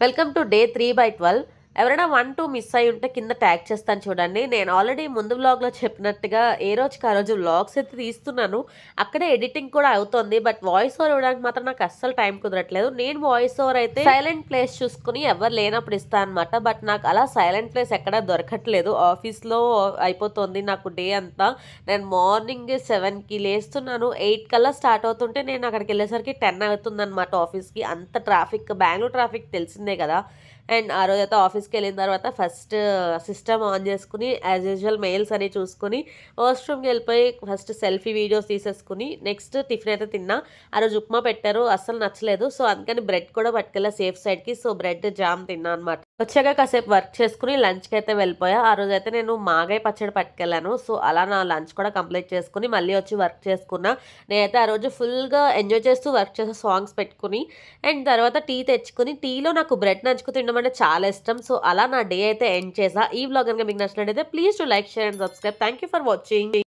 Welcome to day 3/12. ఎవరైనా 1, 2 miss అయ్యి ఉంటే కింద ట్యాగ్ చేస్తాను చూడండి. నేను ఆల్రెడీ ముందు వ్లాగ్‌లో చెప్పినట్టుగా ఏ రోజుకి ఆ రోజు వ్లాగ్స్ అయితే తీస్తున్నాను. అక్కడే ఎడిటింగ్ కూడా అవుతోంది. బట్ వాయిస్ ఓవర్ ఇవ్వడానికి మాత్రం నాకు అస్సలు టైం కుదరట్లేదు. నేను వాయిస్ ఓవర్ అయితే సైలెంట్ ప్లేస్ చూసుకొని ఎవరు లేనప్పుడు ఇస్తా అనమాట. బట్ నాకు అలా సైలెంట్ ప్లేస్ ఎక్కడా దొరకట్లేదు. ఆఫీస్‌లో అయిపోతుంది నాకు డే అంతా. నేను మార్నింగ్ 7కి లేస్తున్నాను. 8 కల్లా స్టార్ట్ అవుతుంటే నేను అక్కడికెళ్ళేసరికి 10 అవుతుందనమాట ఆఫీస్‌కి. అంత ట్రాఫిక్ బెంగుళూరు ట్రాఫిక్ తెలిసిందే కదా! అండ్ ఆ రోజైతే ఆఫీస్‌కెళ్ళిన తర్వాత ఫస్ట్ సిస్టమ్ ఆన్ చేసుకొని యాజ్ యూజువల్ మెయిల్స్ అన్ని చూసుకొని, వాష్‌రూమ్‌కెళ్ళిపోయి ఫస్ట్ సెల్ఫీ వీడియోస్ తీసేసుకొని, నెక్స్ట్ టిఫిన్ అయితే తిన్నా. ఆ రోజు ఉప్మా పెట్టారు. అస్సలు నచ్చలేదు. సో, అందుకని బ్రెడ్ కూడా పట్టుకెళ్ళా సేఫ్ సైడ్‌కి. సో, బ్రెడ్ జామ్ తిన్నా అనమాట. వచ్చాక కాసేపు వర్క్ చేసుకొని లంచ్‌కైతే వెళ్ళిపోయా. ఆ రోజైతే నేను మాగాయ పచ్చడి పట్టుకెళ్ళాను. సో, అలా నా లంచ్ కూడా కంప్లీట్ చేసుకొని మళ్ళీ వచ్చి వర్క్ చేసుకున్నా. నేనైతే ఆ రోజు ఫుల్‌గా ఎంజాయ్ చేస్తూ వర్క్ చేసా సాంగ్స్ పెట్టుకొని. అండ్ తర్వాత టీ తెచ్చుకొని, టీలో నాకు బ్రెడ్ నంచుకు తినడం అంటే చాలా ఇష్టం. సో, అలా నా డే అయితే ఎండ్ చేశా. ఈ వ్లాగ్ గనుక మీకు నచ్చినట్టయితే please do like, share and subscribe. Thank you for watching.